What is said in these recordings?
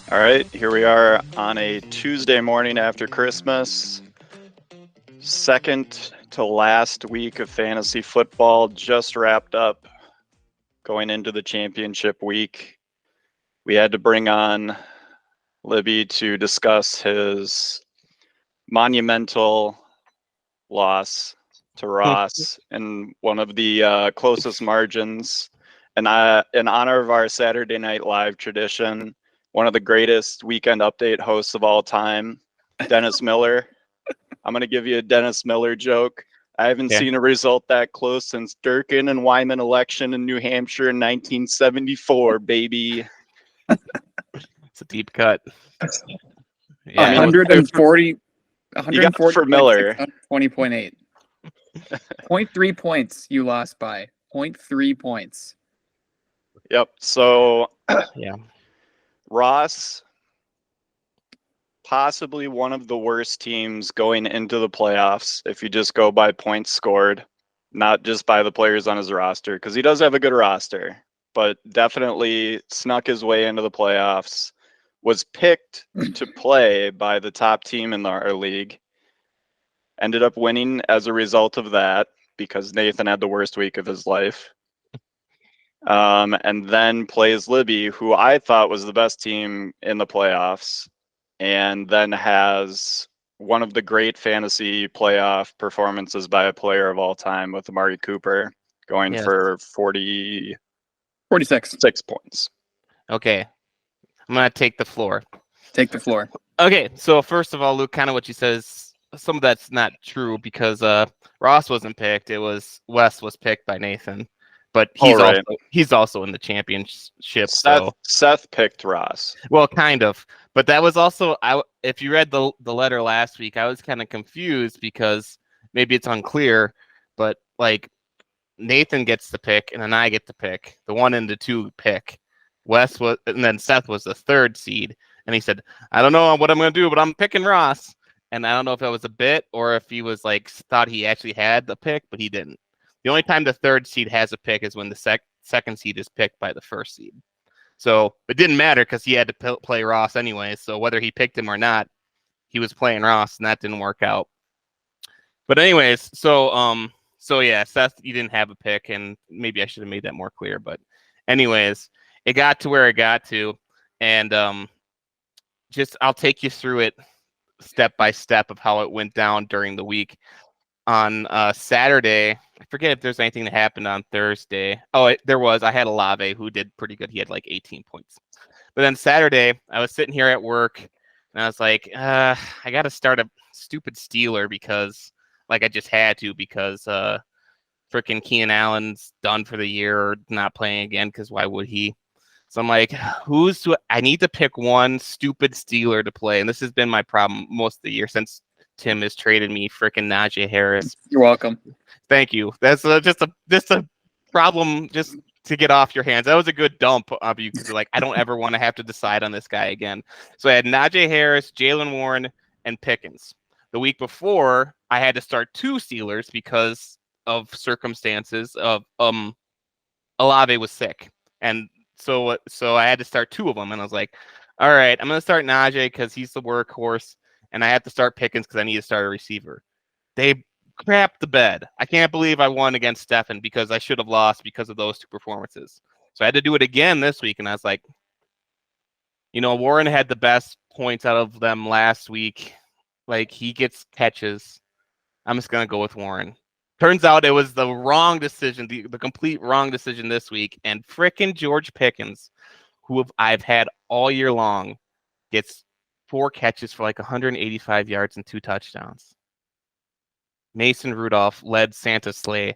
All right, here we are on a Tuesday morning after Christmas. Second to last week of fantasy football just wrapped up going into the championship week. We had to bring on Libby to discuss his monumental loss to Ross in one of the closest margins. And in honor of our Saturday Night Live tradition, one of the greatest weekend update hosts of all time, Dennis Miller. I'm going to give you a Dennis Miller joke. I haven't Yeah. seen a result that close since Durkin and Wyman election in New Hampshire in 1974, baby. It's a deep cut. Yeah, I mean, 140, you got it 140 for Miller. 20.8. 0.3 points you lost by. 0.3 points. Yep. So yeah. Ross, possibly one of the worst teams going into the playoffs if you just go by points scored, not just by the players on his roster, because he does have a good roster, but definitely snuck his way into the playoffs, was picked to play by the top team in our league, ended up winning as a result of that because Nathan had the worst week of his life. And then plays Libby, who I thought was the best team in the playoffs, and then has one of the great fantasy playoff performances by a player of all time with Amari Cooper going Yes. for 46 46. points. Okay. I'm going to take the floor. Take the floor. Okay. So, first of all, Luke, kind of what you said is some of that's not true because Ross wasn't picked. It was Wes was picked by Nathan. But he's also in the championship. Seth picked Ross. Well, kind of. But that was also if you read the letter last week, I was kind of confused because maybe it's unclear, but like Nathan gets the pick and then I get the pick. The 1 and the 2 pick. Wes was, and then Seth was the 3rd seed, and he said, "I don't know what I'm going to do, but I'm picking Ross." And I don't know if that was a bit or if he was like thought he actually had the pick, but he didn't. The only time the 3rd seed has a pick is when the second seed is picked by the 1st seed. So it didn't matter because he had to play Ross anyway. So whether he picked him or not, he was playing Ross, and that didn't work out. But anyways, so yeah, Seth, you didn't have a pick, and maybe I should have made that more clear. But anyways, it got to where it got to, and just I'll take you through it step by step of how it went down during the week. On Saturday, I forget if there's anything that happened on Thursday. Oh, there was. I had Olave who did pretty good. He had like 18 points. But then Saturday, I was sitting here at work, and I was like, I got to start a stupid Steeler because, like, I just had to because freaking Keenan Allen's done for the year or not playing again because why would he? So I'm like, I need to pick one stupid Steeler to play. And this has been my problem most of the year since Tim has traded me freaking Najee Harris. You're welcome. Thank you. That's just a problem just to get off your hands. That was a good dump of you because like I don't ever want to have to decide on this guy again. So I had Najee Harris, Jalen Warren, and Pickens. The week before, I had to start 2 Steelers because of circumstances of Olave was sick, and so I had to start 2 of them, and I was like, all right, I'm gonna start Najee because he's the workhorse, and I have to start Pickens because I need to start a receiver. They crapped the bed. I can't believe I won against Stefan because I should have lost because of those 2 performances. So I had to do it again this week, and I was like, Warren had the best points out of them last week. Like, he gets catches. I'm just going to go with Warren. Turns out it was the wrong decision, the complete wrong decision this week. And frickin' George Pickens, who I've had all year long, gets 4 catches for like 185 yards and 2 touchdowns. Mason Rudolph led Santa's sleigh,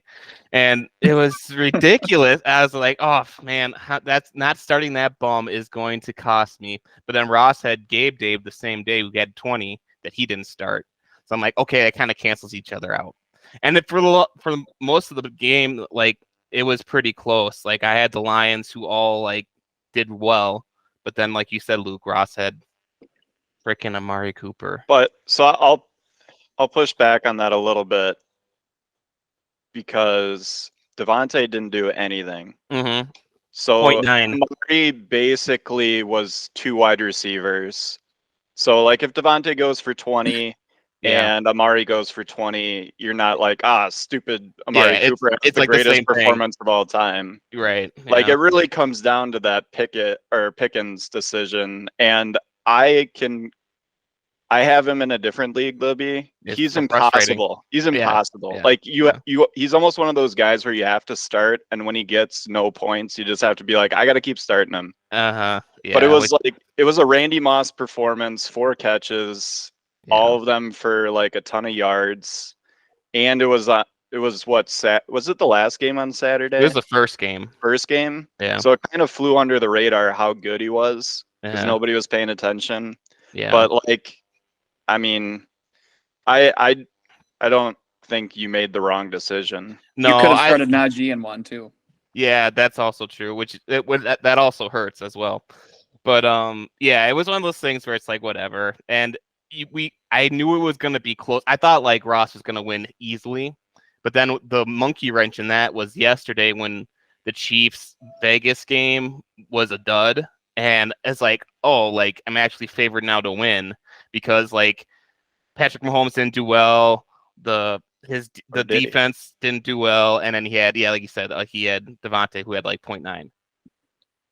and it was ridiculous. I was like, oh, man, that's not starting that bum is going to cost me. But then Ross had Gabe Dave the same day who had 20 that he didn't start. So I'm like, okay, that kind of cancels each other out. And for most of the game, like, it was pretty close. Like, I had the Lions who all, like, did well. But then, like you said, Luke, Ross had freaking Amari Cooper. But so I'll push back on that a little bit because Devontae didn't do anything. Mm-hmm. So 0.9. Amari basically was 2 wide receivers. So like if Devontae goes for 20 Yeah. and Amari goes for 20, you're not like, stupid Amari Yeah, Cooper has it's the like the greatest same thing. performance of all time. Right. Like Yeah. it really comes down to that Pickens decision. And I have him in a different league, Libby. It's He's so frustrating. impossible. He's Yeah, impossible. yeah, Like yeah. he's almost one of those guys where you have to start, and when he gets no points, you just have to be like, I got to keep starting him. Yeah. But it was a Randy Moss performance, 4 catches, all of them for like a ton of yards, and it was was it the last game on Saturday? It was the first game. First game. Yeah. So it kind of flew under the radar how good he was because Yeah. nobody was paying attention. Yeah. But like, I mean, I don't think you made the wrong decision. You No, could have started Najee in one too. yeah, that's also true. Which that also hurts as well. But yeah, it was one of those things where it's like whatever. And I knew it was gonna be close. I thought like Ross was gonna win easily, but then the monkey wrench in that was yesterday when the Chiefs Vegas game was a dud, and it's like, oh, like I'm actually favored now to win because like Patrick Mahomes didn't do well. The defense didn't do well, and then he had, like you said, he had Devontae who had like 0.9.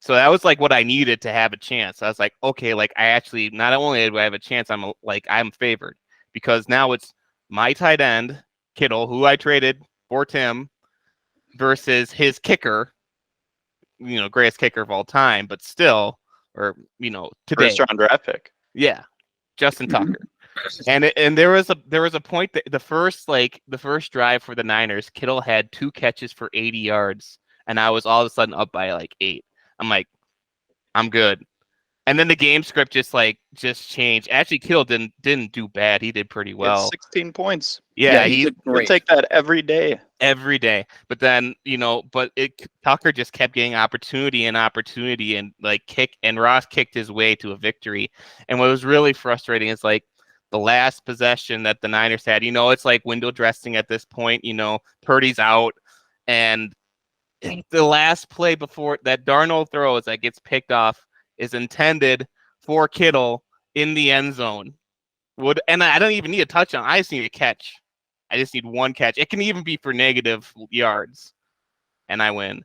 So that was like what I needed to have a chance. I was like, okay, like I actually not only do I have a chance, I'm favored because now it's my tight end Kittle, who I traded for Tim, versus his kicker, greatest kicker of all time, but still, or today, First round draft pick. Yeah, Justin Tucker. And there was a point that the first drive for the Niners, Kittle had 2 catches for 80 yards, and I was all of a sudden up by like 8. I'm like, I'm good. And then the game script just changed. Actually, Kittle didn't do bad. He did pretty well. 16 points. Yeah, he he'll take that every day. Every day. But then, Tucker just kept getting opportunity and Ross kicked his way to a victory. And what was really frustrating is like the last possession that the Niners had, it's like window dressing at this point, Purdy's out, and the last play before that Darnold throws that gets picked off is intended for Kittle in the end zone. And I don't even need a touchdown. I just need a catch. I just need one catch. It can even be for negative yards, and I win.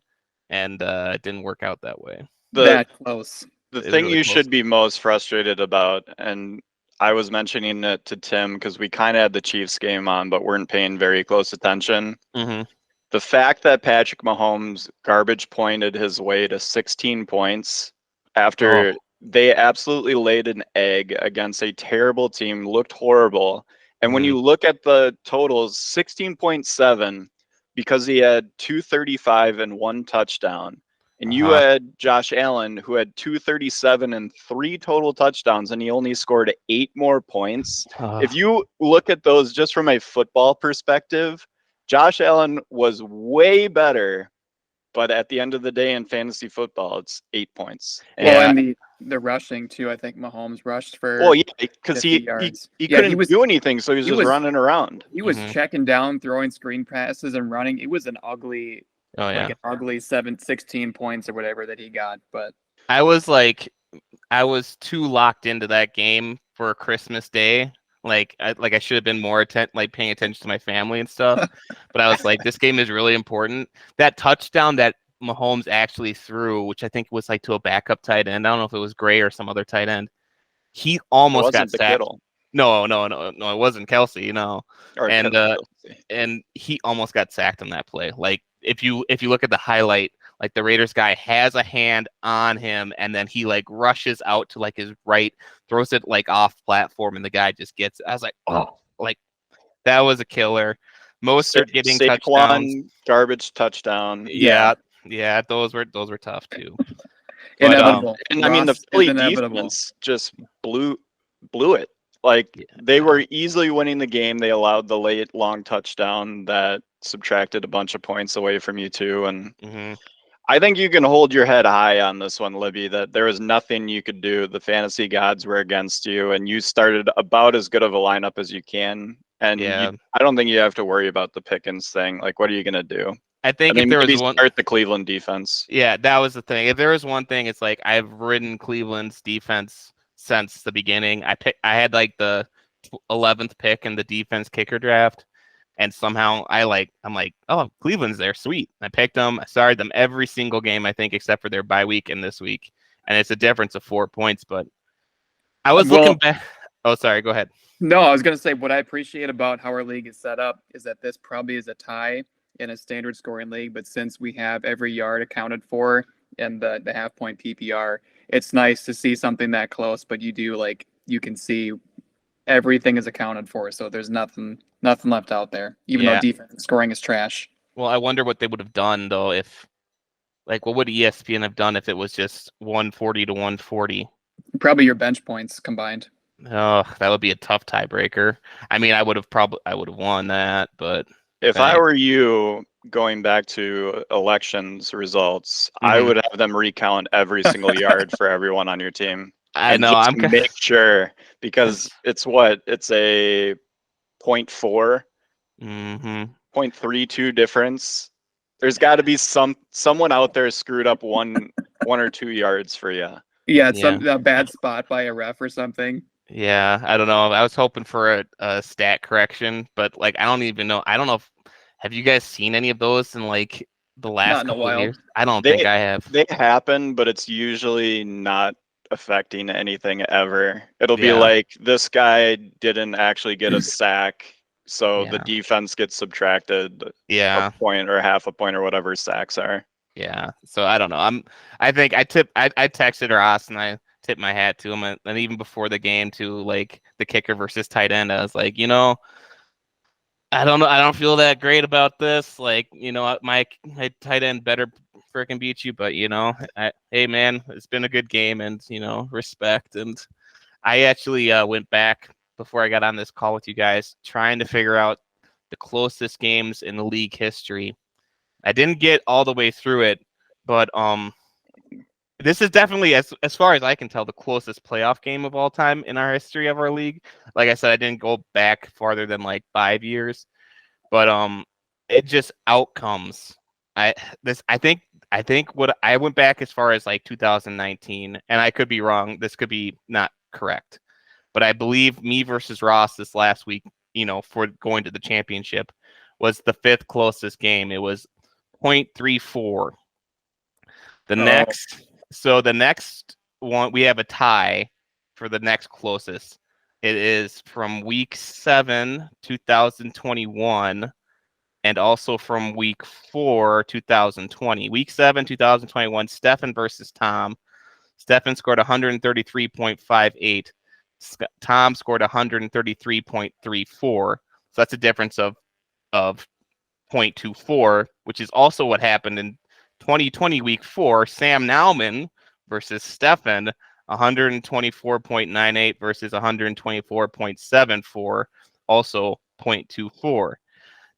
And it didn't work out that way. That close. The thing you should be most frustrated about, and I was mentioning it to Tim because we kind of had the Chiefs game on, but weren't paying very close attention. Mm-hmm. The fact that Patrick Mahomes garbage pointed his way to 16 points after they absolutely laid an egg against a terrible team, looked horrible. And when you look at the totals, 16.7 because he had 235 and 1 touchdown. And you had Josh Allen, who had 237 and 3 total touchdowns, and he only scored 8 more points. If you look at those just from a football perspective, Josh Allen was way better, but at the end of the day in fantasy football, it's 8 points. And the rushing too. I think Mahomes rushed for. Well, yeah, because he couldn't do anything, so he was just running around. He was checking down, throwing screen passes, and running. It was an ugly, an ugly 16 points or whatever that he got. But I was too locked into that game for Christmas Day. I should have been more paying attention to my family and stuff. But I was like, this game is really important. That touchdown that Mahomes actually threw, which I think was to a backup tight end. I don't know if it was Gray or some other tight end. He almost got sacked. No, it wasn't Kelsey. And he almost got sacked on that play. Like if you look at the highlight, like the Raiders guy has a hand on him, and then he rushes out to his right, throws it off platform, and the guy just gets it. I was like, oh, that was a killer. Mostert getting touchdowns, garbage touchdown. Yeah, those were tough too. Inevitable. And I mean the Philly defense just blew it. They were easily winning the game. They allowed the late long touchdown that subtracted a bunch of points away from you too, and I think you can hold your head high on this one, Libby, that there was nothing you could do. The fantasy gods were against you, and you started about as good of a lineup as you can. And I don't think you have to worry about the Pickens thing. What are you going to do? I think if mean, there was maybe one, start the Cleveland defense. yeah, that was the thing. If there was one thing, it's like I've ridden Cleveland's defense since the beginning. I had like the 11th pick in the defense kicker draft, and somehow I'm like, oh, Cleveland's there, sweet. I picked them. I started them every single game, I think, except for their bye week and this week, and it's a difference of 4 points. But I was looking back. Oh, sorry. Go ahead. No, I was going to say what I appreciate about how our league is set up is that this probably is a tie in a standard scoring league, but since we have every yard accounted for in the half point PPR, it's nice to see something that close, but you can see everything is accounted for, so there's nothing left out there, even though defense scoring is trash. Well, I wonder what they would have done though if, like, what would ESPN have done if it was just 140 to 140? Probably your bench points combined. Oh, that would be a tough tiebreaker. I mean, I would have won that, but if I were you, going back to elections results, I would have them recount every single yard for everyone on your team. I know. I'm make sure, because it's a 0.4, 0.32 difference. There's got to be someone out there screwed up one or 2 yards for you. Yeah, it's a bad spot by a ref or something. Yeah, I don't know. I was hoping for a stat correction, but like I don't even know. I don't know. Have you guys seen any of those in like the last couple of years? I don't think I have. They happen, but it's usually not affecting anything ever. It'll be like, this guy didn't actually get a sack, so the defense gets subtracted a point or half a point or whatever sacks are. Yeah. So I don't know. I think I texted Ross and I tipped my hat to him, and even before the game to like the kicker versus tight end, I was like, I don't know. I don't feel that great about this. Like, my tight end better freaking beat you, but hey man, it's been a good game, and respect. And I actually went back before I got on this call with you guys, trying to figure out the closest games in the league history. I didn't get all the way through it, but this is definitely, as far as I can tell, the closest playoff game of all time in our history of our league. Like I said, I didn't go back farther than like 5 years, but it just outcomes. I think what I went back as far as like 2019, and I could be wrong. This could be not correct, but I believe me versus Ross this last week, for going to the championship, was the 5th closest game. It was 0.34. The next one, we have a tie for the next closest. It is from week 7, 2021, and also from week 4, 2020. Week 7, 2021, Stefan versus Tom. Stefan scored 133.58. Tom scored 133.34. So that's a difference of 0.24, which is also what happened in 2020 week 4. Sam Nauman versus Stefan, 124.98 versus 124.74, also 0.24.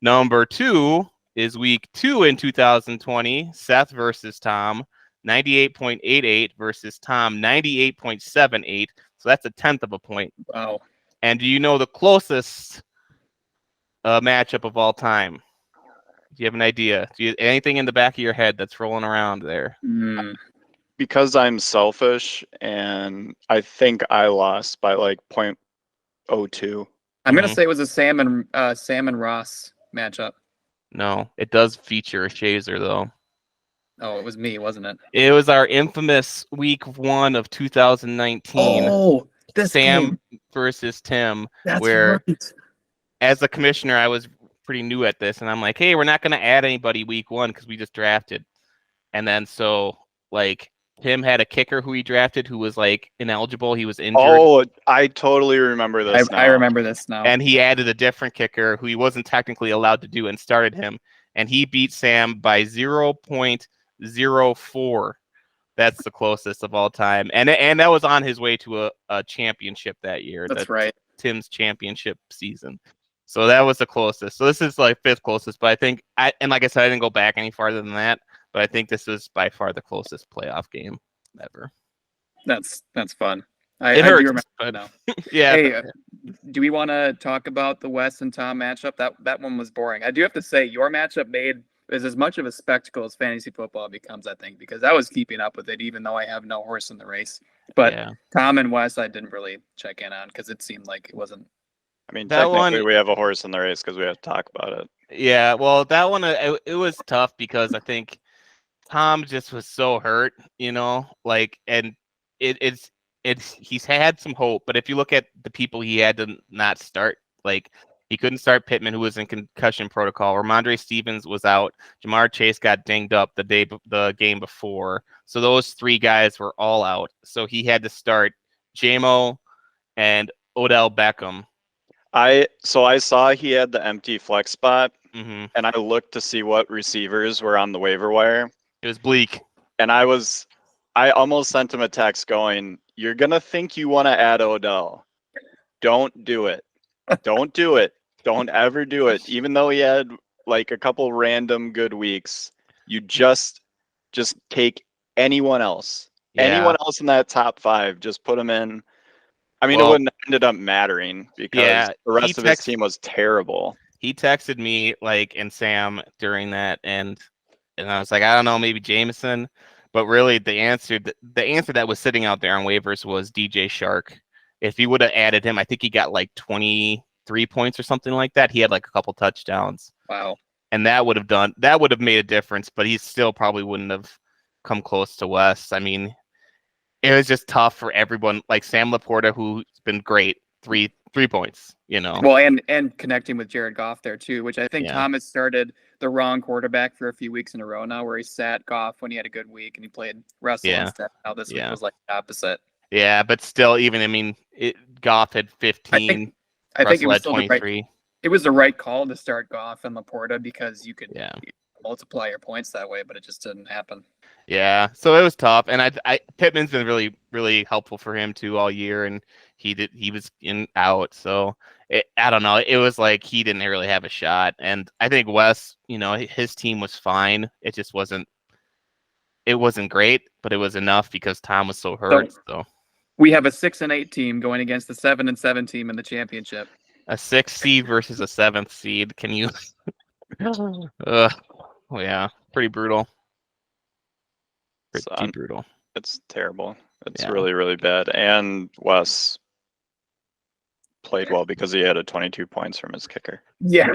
Number 2 is week 2 in 2020, Seth versus Tom, 98.88 versus Tom, 98.78. So that's a 1/10 of a point. Wow. And do you know the closest matchup of all time? Do you have an idea? Anything in the back of your head that's rolling around there? Because I'm selfish, and I think I lost by like 0.02. I'm gonna say it was a Sam and Ross matchup. No, it does feature a Shazer though. Oh, it was me, wasn't it? It was our infamous week 1 of 2019. Oh, this Sam game versus Tim. That's where right. As a commissioner, I was pretty new at this, and I'm like, hey, we're not going to add anybody week 1 because we just drafted. And then so like Tim had a kicker who he drafted who was like ineligible. He was injured. Oh, I totally remember this. I remember this now. And he added a different kicker who he wasn't technically allowed to do and started him. And he beat Sam by 0.04. That's the closest of all time. And that was on his way to a championship that year. That's right. Tim's championship season. So that was the closest. So this is like 5th closest, but I think and like I said, I didn't go back any farther than that, but I think this is by far the closest playoff game ever. That's fun. It hurts, I do remember but now. yeah. Hey, do we want to talk about the Wes and Tom matchup? That one was boring. I do have to say your matchup made is as much of a spectacle as fantasy football becomes, I think, because I was keeping up with it, even though I have no horse in the race. But Yeah. Tom and Wes, I didn't really check in on because it seemed like it wasn't. I mean, That technically, one- we have a horse in the race because we have to talk about it. Yeah, well, that one it was tough because I think Tom just was so hurt, like, and it's he's had some hope, but if you look at the people he had to not start, like he couldn't start Pittman, who was in concussion protocol. Ramondre Stevens was out. Jamar Chase got dinged up the game before, so those three guys were all out. So he had to start JMO and Odell Beckham. I saw he had the empty flex spot, Hmm. and I looked to see what receivers were on the waiver wire, It was bleak. and I almost sent him a text going, "You're gonna think you want to add Odell. Don't do it. Don't do it. Don't ever do it. Even though he had like a couple random good weeks, you just take anyone else. Yeah. Anyone else in that top 5, just put him in." I mean, Well, it wouldn't have ended up mattering because Yeah, the rest he of his texted- team was terrible. He texted me and Sam during that, and I was like, I don't know, maybe Jameson, but really the answer that was sitting out there on waivers was DJ Shark. If you would have added him, I think he got like 23 points or something like that. He had like a couple touchdowns. Wow. And that would have made a difference, but he still probably wouldn't have come close to Wes. I mean, it was just tough for everyone. Like Sam Laporta, who's been great, three points. Well, and connecting with Jared Goff there too, which I think Yeah. Thomas started the wrong quarterback for a few weeks in a row now, where he sat Goff when he had a good week and he played Russell Yeah. instead. Now this week Yeah. was like the opposite. Yeah, but still, Goff had 15. I think it Russell was had still the right. 23. It was the right call to start Goff and Laporta because you could Yeah. multiply your points that way, but it just didn't happen. Yeah, so it was tough, and Pittman's been really, really helpful for him too all year, and he was out, so I don't know. It was like he didn't really have a shot, and I think Wes, his team was fine. It just wasn't great, but it was enough because Tom was so hurt. So We have a 6-8 team going against the 7-7 team in the championship. a 6th seed versus a 7th seed. Can you? Yeah, pretty brutal. Pretty brutal. It's terrible. It's Yeah. really, really bad. And Wes played well because he had 22 points from his kicker. Yeah.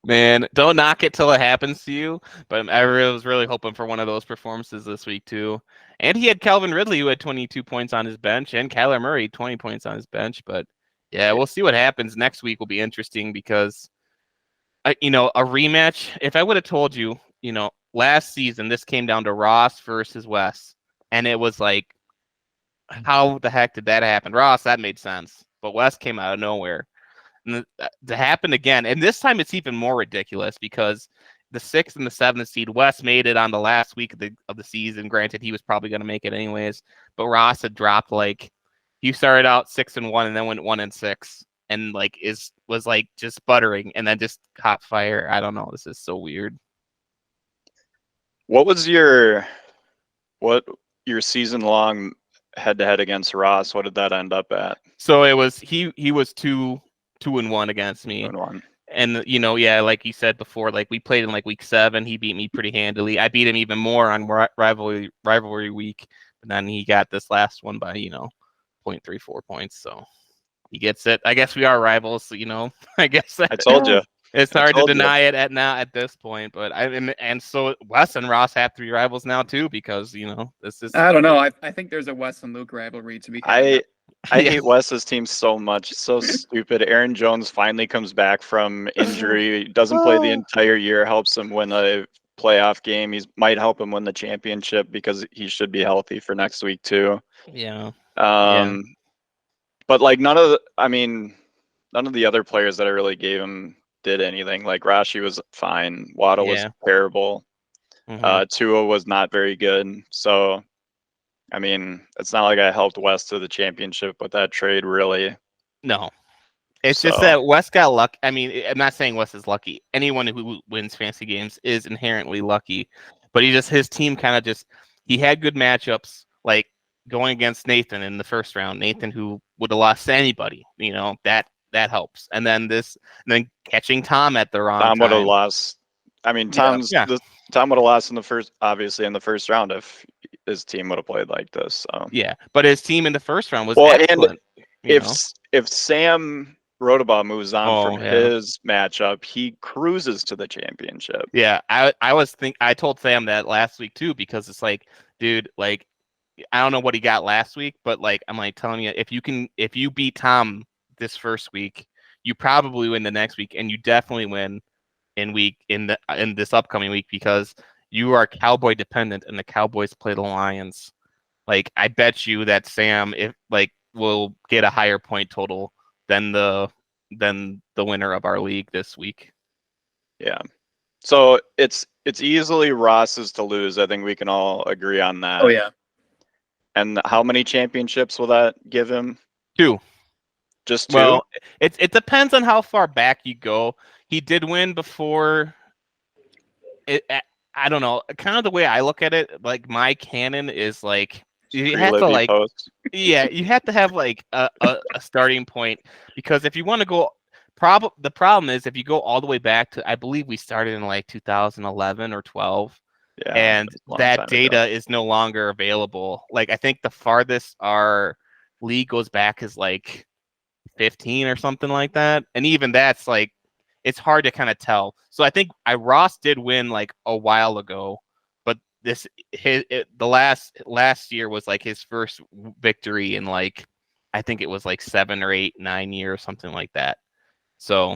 Man, don't knock it till it happens to you. But I was really hoping for one of those performances this week too. And he had Calvin Ridley, who had 22 points on his bench, and Kyler Murray, 20 points on his bench. But yeah, we'll see what happens. Next week will be interesting because, a rematch. If I would have told you, last season this came down to Ross versus Wes, and it was like, how the heck did that happen? Ross, that made sense, but Wes came out of nowhere. And to happen again, and this time it's even more ridiculous because the 6th and the 7th seed, Wes made it on the last week of the season. Granted, he was probably going to make it anyways, but Ross had dropped he started out 6-1 and then went 1-6, and was just sputtering and then just caught fire. I don't know. This is so weird. What was your season long head-to-head against Ross? What did that end up at? So it was he was 2-1 against me. 2-1. And like you said before, we played in week 7. He beat me pretty handily. I beat him even more on rivalry week, but then he got this last one by 0.34 points. So he gets it. I guess we are rivals. So, I guess I told you. it's I hard to told deny it at this point. But and so Wes and Ross have to be rivals now too because this is. I don't know. I think there's a Wes and Luke rivalry to be had. I hate Wes's team so much. It's so stupid. Aaron Jones finally comes back from injury, doesn't play the entire year, helps him win a playoff game. He might help him win the championship because he should be healthy for next week too. Yeah. But none of the other players that I really gave him did anything. Rashi was fine. Waddle was terrible. Mhm. Tua was not very good. So it's not like I helped Wes to the championship with that trade, really. No. It's just that Wes got lucky. I'm not saying Wes is lucky. Anyone who wins fantasy games is inherently lucky. But his team he had good matchups, going against Nathan in the first round. Nathan, who would have lost to anybody, that that helps. And then catching Tom at the wrong Tom would have time. lost. I mean, Tom would have lost in the first round if his team would have played like this. So. Yeah, but his team in the first round was Well, excellent. and if Sam Rodabaugh moves on from his matchup, he cruises to the championship. Yeah, I told Sam that last week too, because it's like, dude, like, I don't know what he got last week, but like, I'm like telling you, if you beat Tom this first week, you probably win the next week, and you definitely win in this upcoming week, because you are Cowboy dependent, and the Cowboys play the Lions. Like, I bet you that Sam will get a higher point total than the winner of our league this week. Yeah. So it's easily Ross's to lose. I think we can all agree on that. Oh yeah. And how many championships will that give him? 2. Just 2? Well, it depends on how far back you go. He did win before. I don't know. Kind of the way I look at it, like, my canon is like, you have to like, you have to have like a starting point, because if you want to go, the problem is if you go all the way back to, I believe we started in like 2011 or 12. Yeah, and that data is no longer available. Like, I think the farthest our league goes back is like 15 or something like that. And even that's like, it's hard to kind of tell. So I think Ross did win like a while ago, but the last year was like his first victory in like, I think it was like 7 or 8, 9 years, something like that. So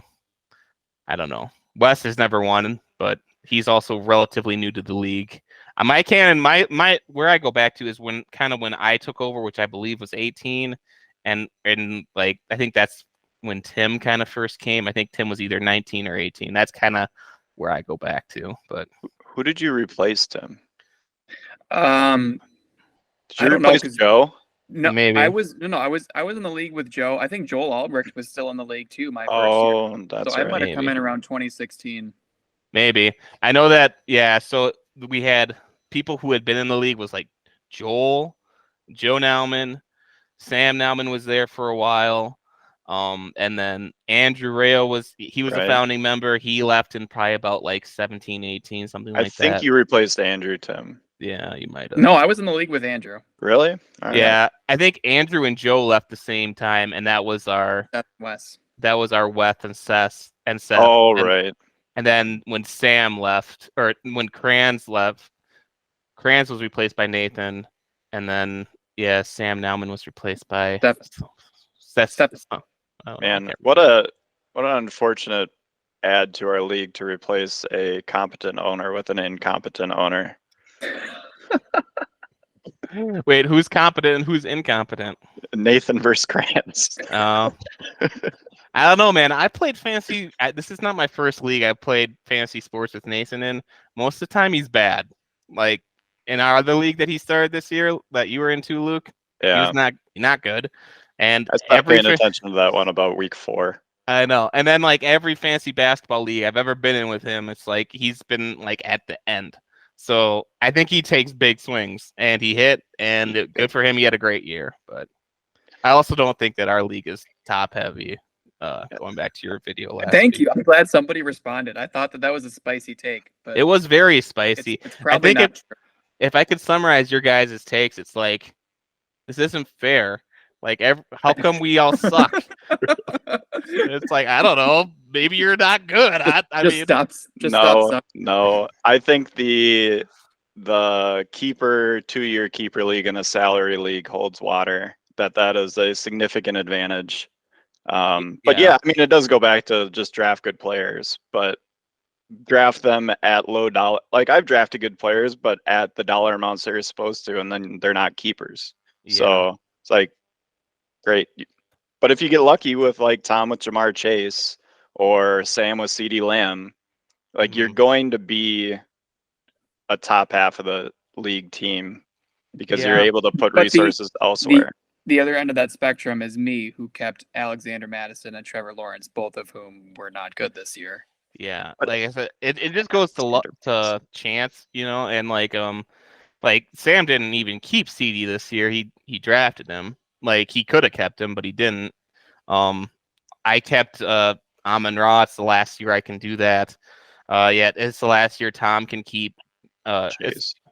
I don't know. Wes has never won, but he's also relatively new to the league. My canon, my where I go back to is when I took over, which I believe was 18, and like, I think that's when Tim kind of first came. I think Tim was either 19 or 18. That's kind of where I go back to. But who did you replace, Tim? Did you replace Joe? No, maybe. I was in the league with Joe. I think Joel Albrecht was still in the league too. My first year. Oh, that's so right. I might have come in around 2016. Maybe. I know that. Yeah. So we had people who had been in the league was like Joe Nauman, Sam Nauman was there for a while. And then Andrew Rayo was a founding member. He left in probably about like 17, 18, something like that. I think you replaced Andrew, Tim. Yeah, you might have. No, I was in the league with Andrew. Really? Yeah, I think Andrew and Joe left the same time, and that was our Wes. That was our Weth and Seth. Oh, right. And then when Sam left, or when Kranz left, Kranz was replaced by Nathan, and then Sam Nauman was replaced by Seth. Man, what an unfortunate add to our league to replace a competent owner with an incompetent owner. Wait, who's competent and who's incompetent? Nathan versus Kranz. I don't know, man. I played fantasy. This is not my first league. I played fantasy sports with Nathan in. Most of the time, he's bad. Like in our other league that he started this year that you were into, Luke. Yeah, he was not good. And I stopped paying attention to that one about week 4. I know. And then like every fantasy basketball league I've ever been in with him, it's like he's been like at the end. So I think he takes big swings, and he hit, and good for him. He had a great year, but I also don't think that our league is top heavy. Going back to your video last Thank week. you. I'm glad somebody responded. I thought that was a spicy take, but it was very spicy. It's probably not true. If I could summarize your guys' takes, it's like, this isn't fair. Like, how come we all suck? It's like, I don't know. Maybe you're not good. No. I think the keeper 2-year keeper league and a salary league holds water. That is a significant advantage. But yeah, I mean, it does go back to just draft good players, but draft them at low dollar. Like, I've drafted good players, but at the dollar amounts they're supposed to, and then they're not keepers. Yeah. So it's like, great. But if you get lucky with like Tom with Jamar Chase or Sam with CeeDee Lamb, like you're going to be a top half of the league team because you're able to put resources elsewhere. The other end of that spectrum is me, who kept Alexander Madison and Trevor Lawrence, both of whom were not good this year. Yeah, like I said, it just goes to chance, and like Sam didn't even keep CeeDee this year. He drafted him. Like, he could have kept him, but he didn't. I kept Amon-Ra. It's the last year I can do that. Yeah, it's the last year Tom can keep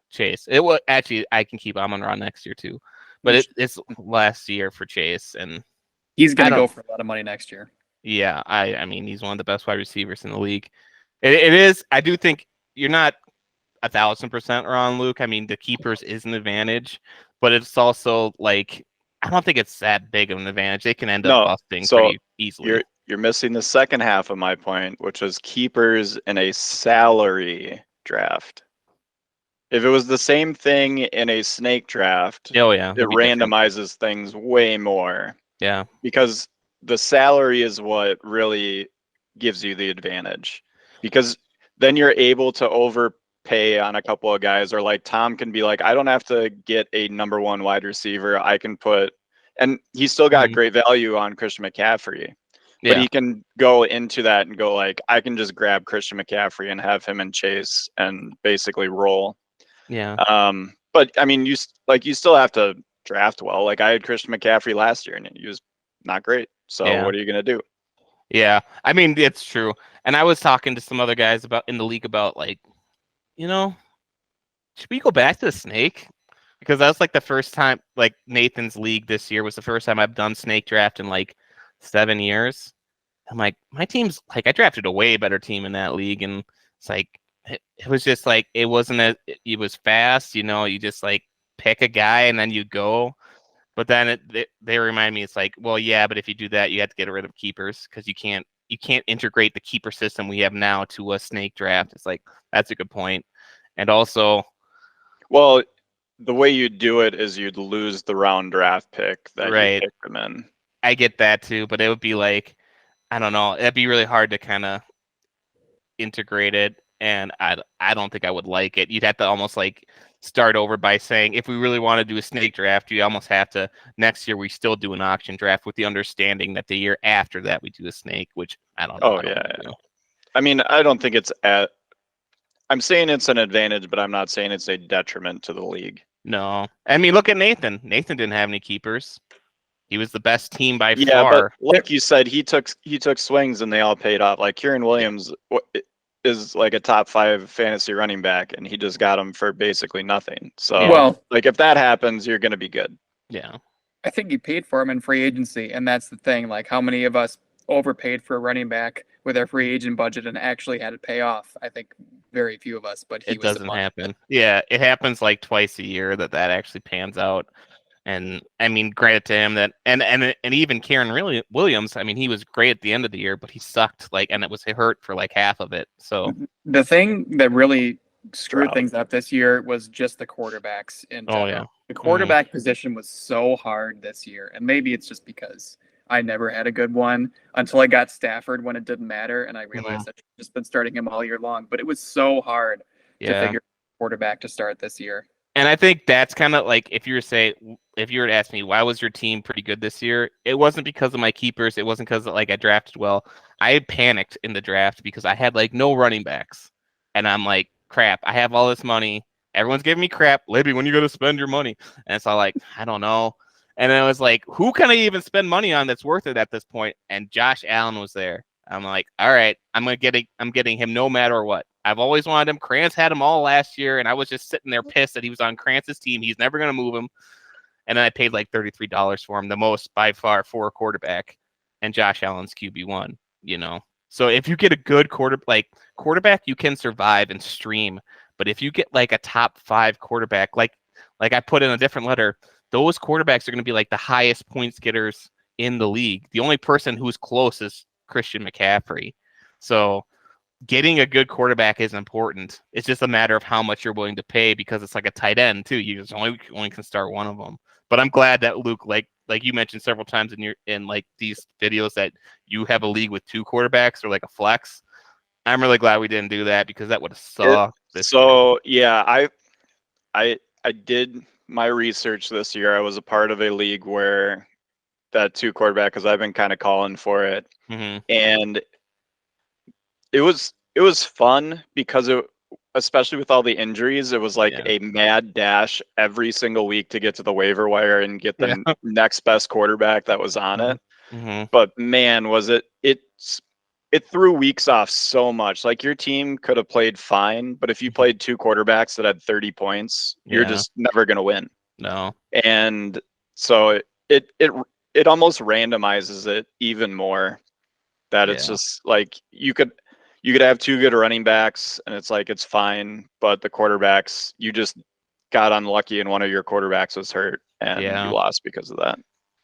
Chase. It will actually I can keep Amon-Ra next year too, but it's last year for Chase, and he's gonna go for a lot of money next year. Yeah, I mean he's one of the best wide receivers in the league. It is. I do think you're not 1,000% wrong, Luke. I mean the keepers is an advantage, but it's also like I don't think it's that big of an advantage. They can end up busting pretty easily. You're missing the second half of my point, which was keepers in a salary draft. If it was the same thing in a snake draft, oh yeah, it randomizes things way more. Yeah, because the salary is what really gives you the advantage. Because then you're able to overpay on a couple of guys, or like Tom can be like, I don't have to get a number one wide receiver. I can put, and he's still got great value on Christian McCaffrey. Yeah. But he can go into that and go like, I can just grab Christian McCaffrey and have him and Chase and basically roll. Yeah. But I mean, you still have to draft well. Like I had Christian McCaffrey last year and he was not great. So what are you gonna do? Yeah, I mean it's true. And I was talking to some other guys in the league about like, should we go back to the snake? Because that was like the first time, like Nathan's league this year was the first time I've done snake draft in like 7 years. I'm like, my team's like, I drafted a way better team in that league, and it's like it was just like it was fast, you just like pick a guy and then you go. But then they remind me, it's like, well, yeah, but if you do that, you have to get rid of keepers because you can't integrate the keeper system we have now to a snake draft. It's like that's a good point. And also, well, the way you do it is you'd lose the round draft pick that you picked them in. I get that too, but it would be like, I don't know, it'd be really hard to kind of integrate it, and I don't think I would like it. You'd have to almost like start over by saying, if we really want to do a snake draft, you almost have to, next year we still do an auction draft with the understanding that the year after that we do the snake, which I don't know. Oh, yeah. I mean, I don't think I'm saying it's an advantage, but I'm not saying it's a detriment to the league. No. I mean, look at Nathan. Nathan didn't have any keepers. He was the best team by far. Yeah, but like you said, he took swings and they all paid off. Like Kieran Williams is like a top 5 fantasy running back, and he just got him for basically nothing. So, like if that happens, you're going to be good. Yeah. I think you paid for him in free agency, and that's the thing. Like, how many of us overpaid for a running back with our free agent budget and actually had it pay off? I think very few of us, but it doesn't happen. Yeah, it happens like twice a year that actually pans out. And I mean, granted to him that, and even Kieran Williams, I mean, he was great at the end of the year, but he sucked and it was hurt for like half of it. So the thing that really screwed things up this year was just the quarterbacks in general. Yeah. The quarterback position was so hard this year, and maybe it's just because I never had a good one until I got Stafford when it didn't matter, and I realized I've just been starting him all year long. But it was so hard to figure quarterback to start this year. And I think that's kind of like, if you were to ask me, why was your team pretty good this year? It wasn't because of my keepers. It wasn't because I drafted well. I panicked in the draft because I had like no running backs. And I'm like, crap, I have all this money. Everyone's giving me crap. Libby, when you going to spend your money? And so like, I don't know. And then I was like, who can I even spend money on that's worth it at this point? And Josh Allen was there. I'm like, all right, I'm getting him no matter what. I've always wanted him. Krantz had him all last year, and I was just sitting there pissed that he was on Krantz's team. He's never going to move him. And then I paid like $33 for him, the most by far for a quarterback. And Josh Allen's QB1, So if you get a good quarterback, you can survive and stream. But if you get like a top 5 quarterback, like I put in a different letter, those quarterbacks are going to be like the highest points getters in the league. The only person who's close is Christian McCaffrey. So getting a good quarterback is important. It's just a matter of how much you're willing to pay, because it's like a tight end too. You just only can start one of them. But I'm glad that Luke, like you mentioned several times in like these videos, that you have a league with 2 quarterbacks or like a flex. I'm really glad we didn't do that, because that would have sucked. Yeah, I did my research this year. I was a part of a league where that 2 quarterback, because I've been kind of calling for it, and it was fun because especially with all the injuries, it was like a mad dash every single week to get to the waiver wire and get the next best quarterback that was on it. But man, was it threw weeks off so much. Like your team could have played fine, but if you played two quarterbacks that had 30 points, you're just never going to win. No. And so it almost randomizes it even more, that it's just like you could have two good running backs and it's like it's fine, but the quarterbacks, you just got unlucky and one of your quarterbacks was hurt and you lost because of that.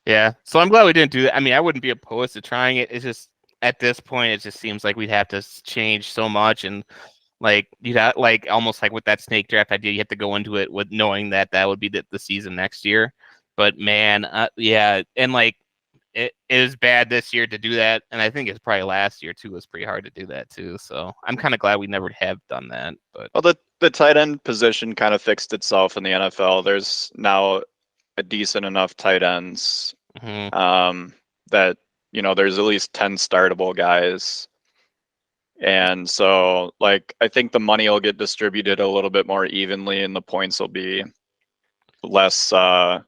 Yeah. So I'm glad we didn't do that. I mean, I wouldn't be opposed to trying it. It's just at this point, it just seems like we'd have to change so much, and like you'd have, like almost like with that snake draft idea, you have to go into it with knowing that would be the season next year. But man, and like it is bad this year to do that, and I think it's probably last year too was pretty hard to do that too. So I'm kind of glad we never have done that. But well, the tight end position kind of fixed itself in the NFL. There's now a decent enough tight ends that there's at least 10 startable guys. And so like I think the money will get distributed a little bit more evenly and the points will be less there.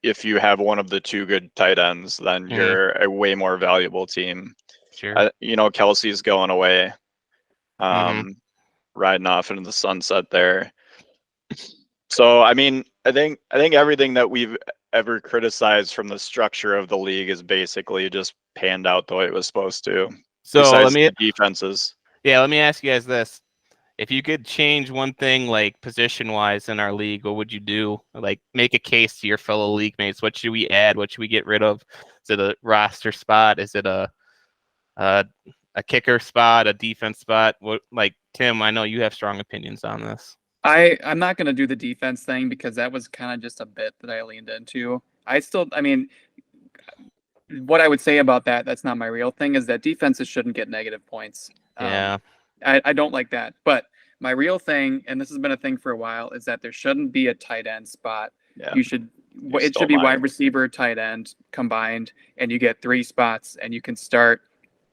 If you have one of the two good tight ends, then you're a way more valuable team. Sure. Kelsey's going away, riding off into the sunset there. So I mean, I think everything that we've ever criticized from the structure of the league is basically just panned out the way it was supposed to. So besides the defenses. Yeah, let me ask you guys this: if you could change one thing, like position-wise in our league, what would you do? Like, make a case to your fellow league mates. What should we add? What should we get rid of? Is it a roster spot? Is it a kicker spot? A defense spot? What, like Tim? I know you have strong opinions on this. I'm not going to do the defense thing because that was kind of just a bit that I leaned into. I mean, what I would say about that's not my real thing, is that defenses shouldn't get negative points. Yeah. I don't like that. But my real thing, and this has been a thing for a while, is that there shouldn't be a tight end spot. Yeah. It should be wide receiver, tight end combined, and you get 3 spots, and you can start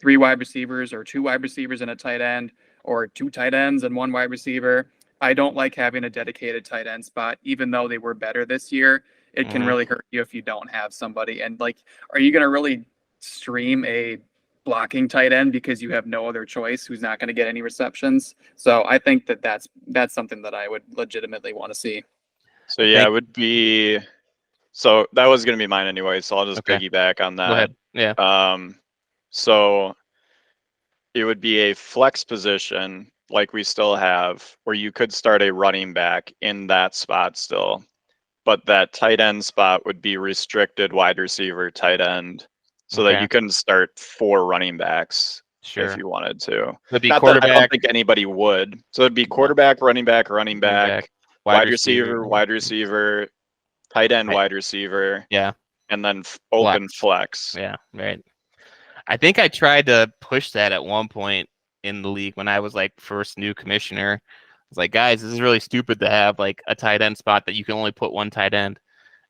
3 wide receivers or 2 wide receivers and a tight end, or 2 tight ends and 1 wide receiver. I don't like having a dedicated tight end spot, even though they were better this year. It can really hurt you if you don't have somebody. And like, are you going to really stream a blocking tight end because you have no other choice who's not going to get any receptions? So I think that's something that I would legitimately want to see. So yeah, it would be. So that was going to be mine anyway. So I'll just piggyback on that. Go ahead. Yeah. So it would be a flex position like we still have, where you could start a running back in that spot still, but that tight end spot would be restricted wide receiver, tight end, so that you couldn't start 4 running backs if you wanted to. It'd be Not that I don't think anybody would. So it'd be quarterback, running back, wide receiver, tight end, wide receiver. Yeah. And then open flex. Yeah, right. I think I tried to push that at one point in the league when I was like first new commissioner. I was like, guys, this is really stupid to have like a tight end spot that you can only put 1 tight end.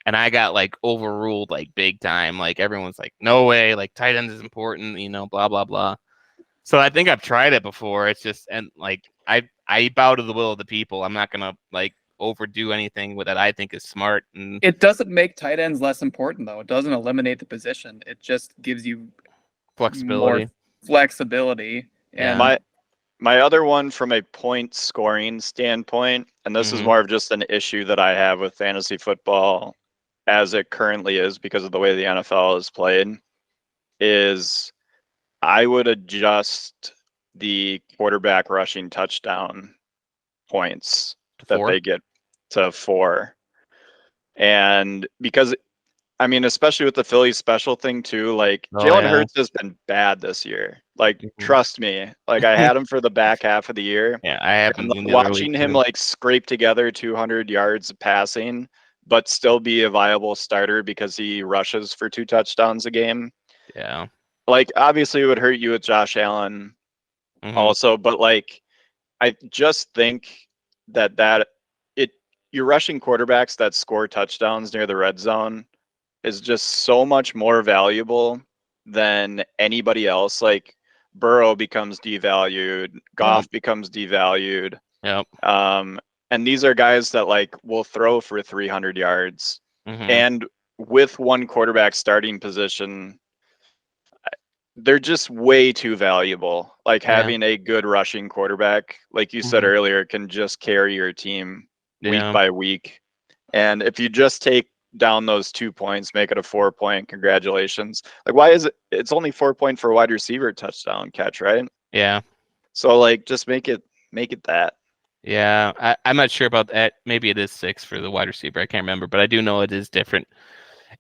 And I got like overruled like big time. Like everyone's like, no way, like tight end is important, blah, blah, blah. So I think I've tried it before. It's just, and like, I bow to the will of the people. I'm not going to like overdo anything with that I think is smart. And it doesn't make tight ends less important though. It doesn't eliminate the position. It just gives you flexibility. More flexibility. And my other one from a point scoring standpoint, and this is more of just an issue that I have with fantasy football as it currently is because of the way the NFL is played, is I would adjust the quarterback rushing touchdown points that they get to 4. And because, I mean, especially with the Phillies special thing too, like Jalen Hurts has been bad this year. Like, trust me, like I had him for the back half of the year. Yeah, I have him. Watching him like scrape together 200 yards of passing, but still be a viable starter because he rushes for 2 touchdowns a game. Yeah. Like, obviously it would hurt you with Josh Allen also, but like, I just think that you're rushing quarterbacks that score touchdowns near the red zone is just so much more valuable than anybody else. Like Burrow becomes devalued, Goff becomes devalued. Yep. And these are guys that like will throw for 300 yards. And with 1 quarterback starting position, they're just way too valuable. Like Yeah. having a good rushing quarterback, like you said Mhm. earlier, can just carry your team week Yeah. by week. And if you just take down those 2 points, make it a 4 point, congratulations. Like, why is it? It's only 4 point for a wide receiver touchdown catch, right? Yeah. So like, just make it that. Yeah. I'm not sure about that. Maybe it is 6 for the wide receiver. I can't remember, but I do know it is different.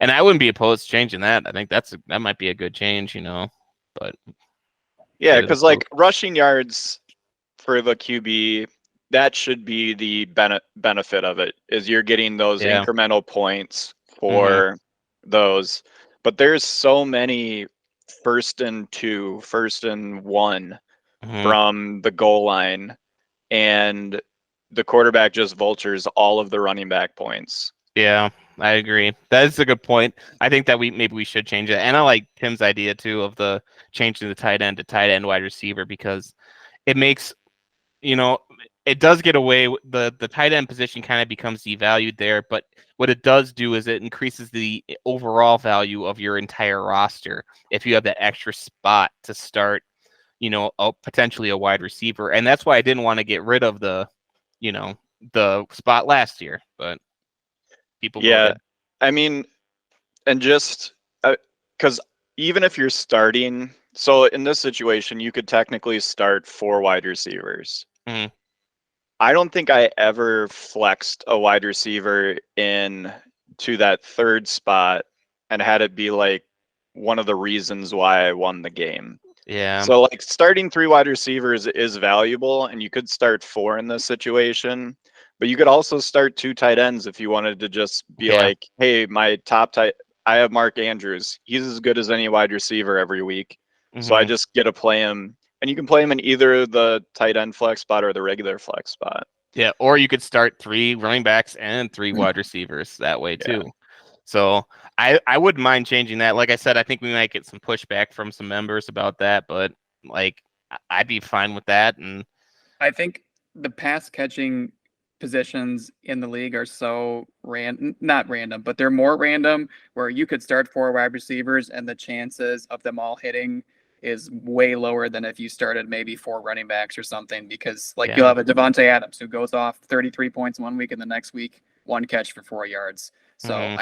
And I wouldn't be opposed to changing that. I think that might be a good change, but Yeah, get it because close. like rushing yards for the QB, that should be the benefit of it, is you're getting those Yeah. incremental points Mhm. for those. But there's so many 1st and 2, 1st and 1 Mhm. from the goal line, and the quarterback just vultures all of the running back points. Yeah, I agree. That is a good point. I think that maybe we should change it. And I like Tim's idea too of the changing the tight end to tight end wide receiver because it makes, you know, it does get away the tight end position kind of becomes devalued there, but what it does do is it increases the overall value of your entire roster if you have that extra spot to start, potentially a wide receiver. And that's why I didn't want to get rid of you know, the spot last year, but people Yeah, voted. I mean, and just because even if you're starting, so in this situation, you could technically start 4 wide receivers. Mhm. I don't think I ever flexed a wide receiver in to that 3rd spot and had it be like one of the reasons why I won the game. Yeah. So like starting 3 wide receivers is valuable, and you could start 4 in this situation, but you could also start 2 tight ends if you wanted to just be Yeah. like, hey, my top tight, I have Mark Andrews. He's as good as any wide receiver every week. So I Hmm. just get to play him, and you can play him in either the tight end flex spot or the regular flex spot. Yeah. Or you could start 3 running backs and 3 wide receivers that way Yeah. too. So I wouldn't mind changing that. Like I said, I think we might get some pushback from some members about that, but like I'd be fine with that. And I think the pass catching positions in the league are so not random, but they're more random where you could start 4 wide receivers and the chances of them all hitting is way lower than if you started maybe 4 running backs or something, because like you'll yeah. have a Devontae Adams who goes off 33 points one week and the next week 1 catch for 4 yards. So Hmm.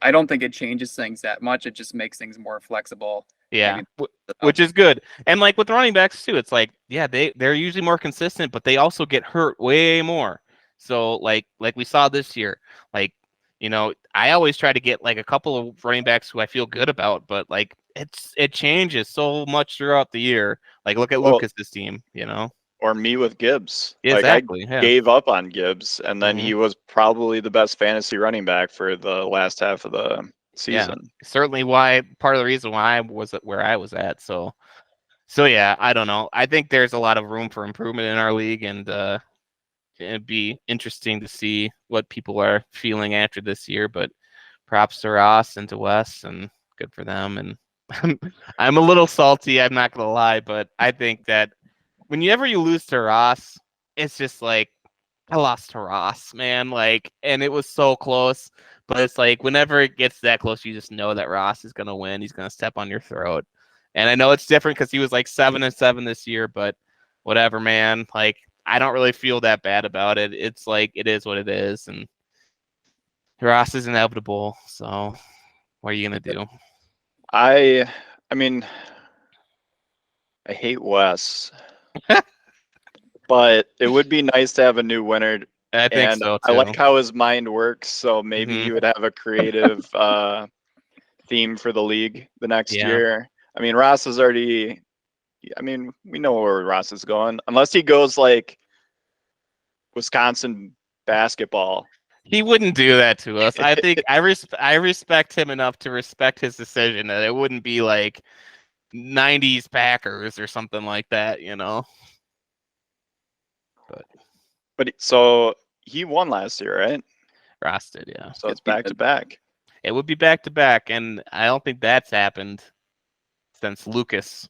I don't think it changes things that much. It just makes things more flexible. Yeah. Maybe Which is good. And like with running backs too, it's like, yeah, they're usually more consistent, but they also get hurt way more. So like we saw this year, like, I always try to get like a couple of running backs who I feel good about, but like it changes so much throughout the year. Like look at Well, Lucas's team. or me with Gibbs. Like I Exactly. Yeah. gave up on Gibbs, and then Hmm. he was probably the best fantasy running back for the last half of the Yeah. season. Certainly part of the reason why I was where I was at. So yeah, I don't know. I think there's a lot of room for improvement in our league, and it'd be interesting to see what people are feeling after this year. But props to Ross and to Wes, and good for them. And I'm a little salty. I'm not gonna lie, but I think that whenever you lose to Ross, it's just like I lost to Ross, man. Like, and it was so close. But it's like whenever it gets that close, you just know that Ross is gonna win. He's gonna step on your throat. And I know it's different because he was like 7-7 this year, but whatever, man. Like, I don't really feel that bad about it. It's like it is what it is, and Ross is inevitable. So, what are you gonna do? I mean, I hate Wes, but it would be nice to have a new winner. I think And so I too. like how his mind works, so maybe Hmm. he would have a creative theme for the league the next Yeah, year. I mean, Ross is already. I mean, we know where Ross is going, unless he goes like Wisconsin basketball. he wouldn't do that to us. I think I respect him enough to respect his decision that it wouldn't be like 90s Packers or something like that. But But so he won last year, right? Ross did, yeah. So it's back to back. It would be back to back, and I don't think that's happened since Lucas.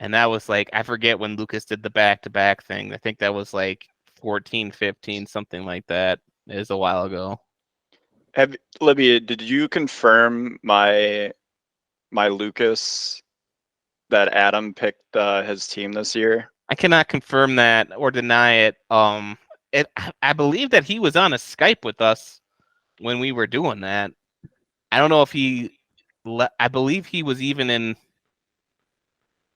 And that was like, I forget when Lucas did the back to back thing. I think that was like 14, 15, something like that. It was a while ago. Have Libby, did you confirm my Lucas that Adam picked his team this year? I cannot confirm that or deny it. I believe that he was on a Skype with us when we were doing that. I don't know if I believe he was even in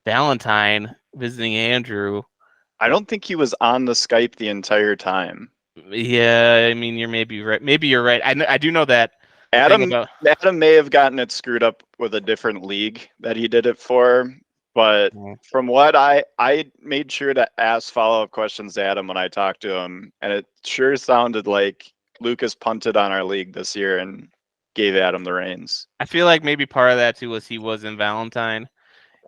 Valentine visiting Andrew. I don't think he was on the Skype the entire time. Yeah, I mean, you're maybe right. Maybe you're right. I do know that. Adam may have gotten it screwed up with a different league that he did it for, but from what I made sure to ask follow-up questions to Adam when I talked to him, and it sure sounded like Lucas punted on our league this year and gave Adam the reins. I feel like maybe part of that too was he was in Valentine.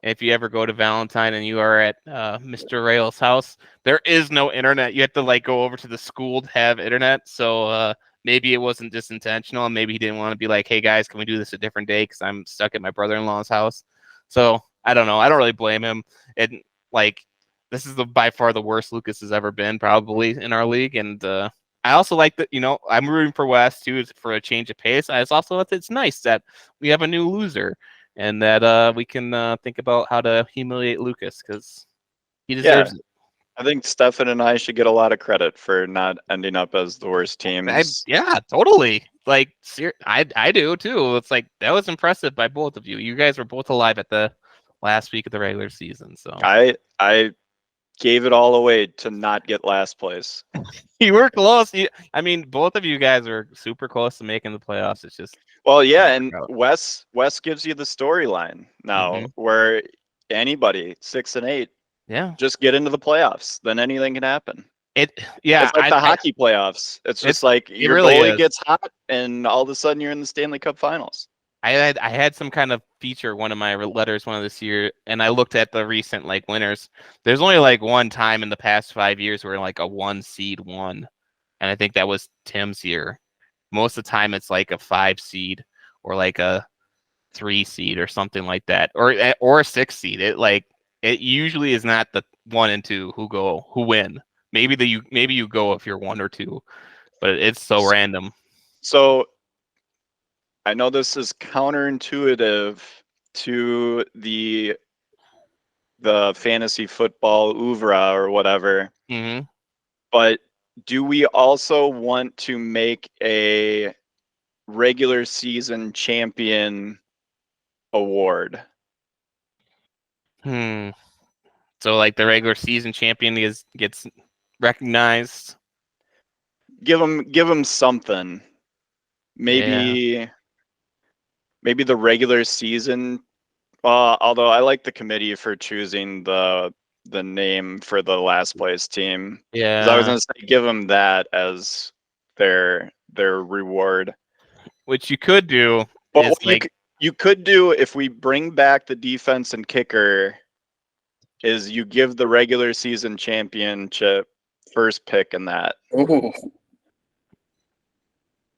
If you ever go to Valentine and you are at Mr. Rail's house, there is no internet. You have to like go over to the school to have internet. So maybe it wasn't just intentional. Maybe he didn't want to be like, hey guys, can we do this a different day? Because I'm stuck at my brother-in-law's house. So I don't know. I don't really blame him. And like, this is by far the worst Lucas has ever been, probably in our league. And I also like that. I'm rooting for West too for a change of pace. It's nice that we have a new loser. And that we can think about how to humiliate Lucas because he deserves it. I think Stefan and I should get a lot of credit for not ending up as the worst teams. Yeah, totally. Like, I do too. It's like that was impressive by both of you. You guys were both alive at the last week of the regular season. So I gave it all away to not get last place. You were close. I mean, both of you guys are super close to making the playoffs. It's just and Wes gives you the storyline now where anybody 6 and 8, just get into the playoffs. Then anything can happen. It's like the hockey playoffs. It's just like your goalie gets hot, and all of a sudden you're in the Stanley Cup Finals. I had some kind of feature one of my letters one of this year, and I looked at the recent like winners. There's only like one time in the past 5 years where like a 1 seed won, and I think that was Tim's year. Most of the time it's like a 5 seed or like a 3 seed or something like that, or a 6 seed. It usually is not the 1 and 2 who win. Maybe you go if you're 1 or 2, but it's so random. So I know this is counterintuitive to the fantasy football oeuvre or whatever, but do we also want to make a regular season champion award? So like the regular season champion gets recognized. Give them something. Maybe the regular season. Although I like the committee for choosing the name for the last place team. Yeah, I was gonna say give them that as their reward. Which you could do. But what you could do if we bring back the defense and kicker is you give the regular season championship first pick in that. Ooh.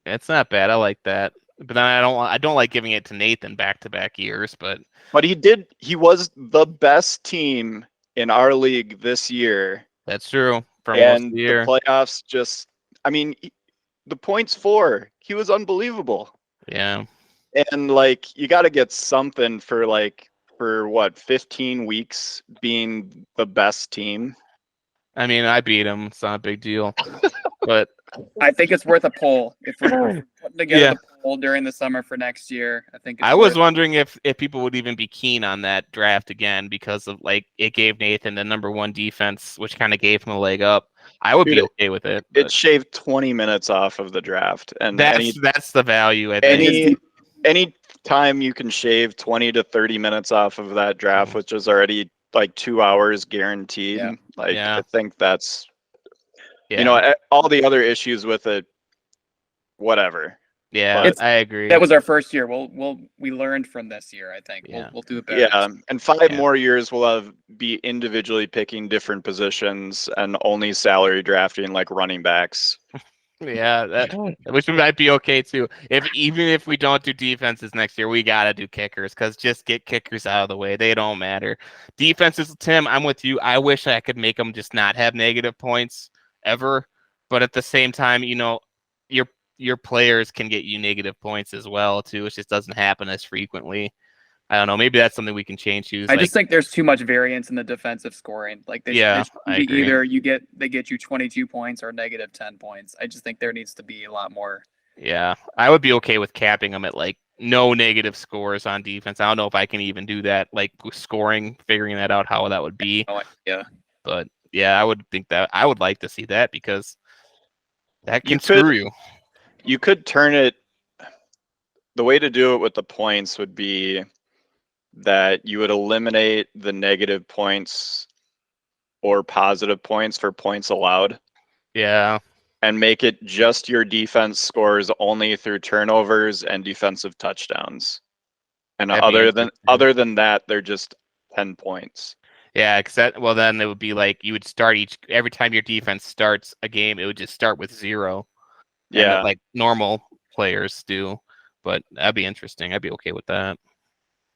It's not bad. I like that. But then I don't like giving it to Nathan back-to-back years, but he was the best team in our league this year. That's true. For most of the year. The playoffs the points for, he was unbelievable. Yeah. And like you got to get something for what, 15 weeks being the best team. I mean, I beat him. It's not a big deal. But I think it's worth a poll. If we're putting together the poll during the summer for next year, I think I was wondering if people would even be keen on that draft again because of like it gave Nathan the #1 defense, which kind of gave him a leg up. I would be okay with it. It shaved 20 minutes off of the draft, and that's the value. I think. Any time you can shave 20 to 30 minutes off of that draft, which is already like 2 hours guaranteed. I think that's, all the other issues with it, whatever. Yeah, I agree. That was our first year. We learned from this year, I think. We'll do it better. Yeah, and 5 more years we'll be individually picking different positions and only salary drafting like running backs. Yeah, which might be okay too. Even if we don't do defenses next year, we gotta do kickers because just get kickers out of the way. They don't matter. Defenses, Tim, I'm with you. I wish I could make them just not have negative points ever, but at the same time, your players can get you negative points as well too. It just doesn't happen as frequently. I don't know. Maybe that's something we can change to. I just think there's too much variance in the defensive scoring. Like they Yeah, should I be agree. either they get you 22 points or negative 10 points. I just think there needs to be a lot more. Yeah, I would be okay with capping them at like no negative scores on defense. I don't know if I can even do that, like scoring, figuring that out how that would be. No idea. But yeah, I would think that I would like to see that because that can You could- screw you. You could turn it. The way to do it with the points would be that you would eliminate the negative points or positive points for points allowed Yeah, and make it just your defense scores only through turnovers and defensive touchdowns. And That'd be interesting. other than that, they're just 10 points. yeah. Well, then it would be like you would start every time your defense starts a game, it would just start with 0. And Yeah. like normal players do. But that'd be interesting. I'd be okay with that.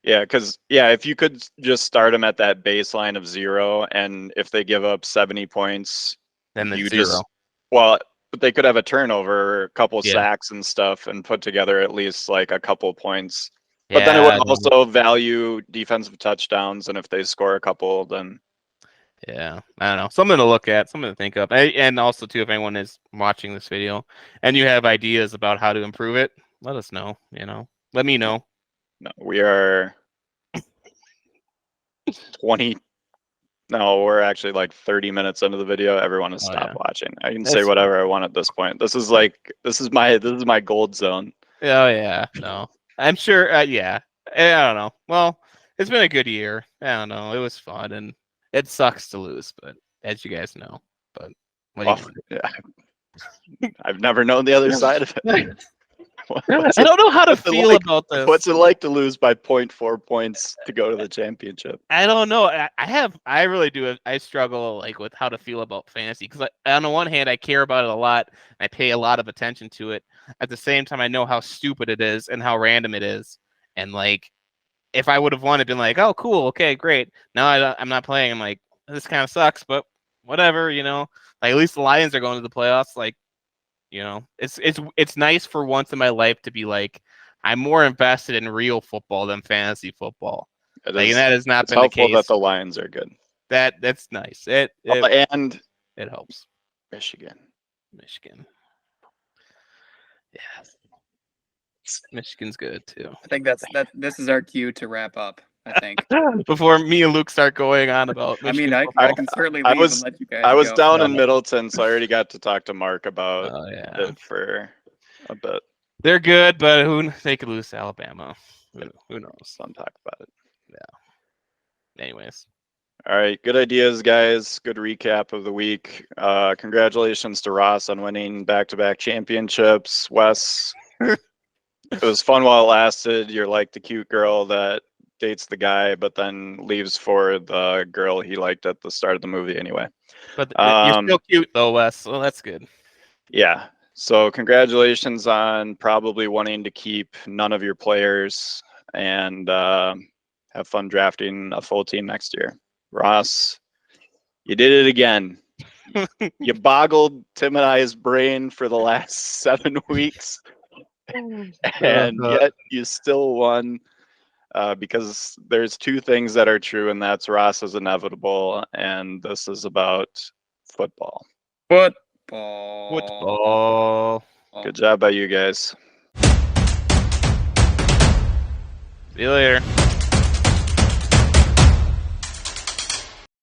Yeah, because if you could just start them at that baseline of 0, and if they give up 70 points, Then you it's 0. just but they could have a turnover, a couple Yeah. sacks and stuff, and put together at least like a couple points. But then it would also value defensive touchdowns, and if they score a couple, then Yeah, I don't know. Something to look at, something to think of. And also, too, if anyone is watching this video and you have ideas about how to improve it, let us know. Let me know. no, we are 20. No, we're actually like 30 minutes into the video. Everyone has stopped watching. I can say That's whatever I want at this point. This is my gold zone. Oh, yeah. No, I'm sure. Yeah. I don't know. Well, it's been a good year. I don't know. It was fun, and it sucks to lose, but as you guys know. But what do you Well, yeah. I've never known the other side of it. I don't know how to what's it feel like- about this. What's it like to lose by 0.4 points to go to the championship? I don't know. I really do. I struggle like with how to feel about fantasy because on the one hand, I care about it a lot. I pay a lot of attention to it. At the same time, I know how stupid it is and how random it is. And like, if I would have won, it'd been like, oh, cool, okay, great. Now I'm not playing. I'm like, this kind of sucks, but whatever, Like at least the Lions are going to the playoffs. Like, it's nice for once in my life to be like, I'm more invested in real football than fantasy football. And that has not been the helpful case. that the Lions are good. That's nice. It And helps. Michigan. Yeah. Michigan's good too. I think this is our cue to wrap up. I think. Before me and Luke start going on about Michigan I football. can certainly I leave was- and let you guys I was go. down in Middleton, so I already got to talk to Mark about Oh yeah, it for a bit. they're good, but they could lose to Alabama. Who knows? Some talk about it. Anyways, All right, good ideas, guys. Good recap of the week. Congratulations to Ross on winning back-to-back championships. Wes, it was fun while it lasted. You're like the cute girl that dates the guy, but then leaves for the girl he liked at the start of the movie anyway. but you're still cute though, Wes. So that's good. Yeah. So congratulations on probably wanting to keep none of your players and have fun drafting a full team next year. Ross, you did it again. You boggled Tim and I's brain for the last 7 weeks, and yet you still won because there's 2 things that are true, and that's Ross is inevitable, and this is about football. Football. Good job by you guys. See you later.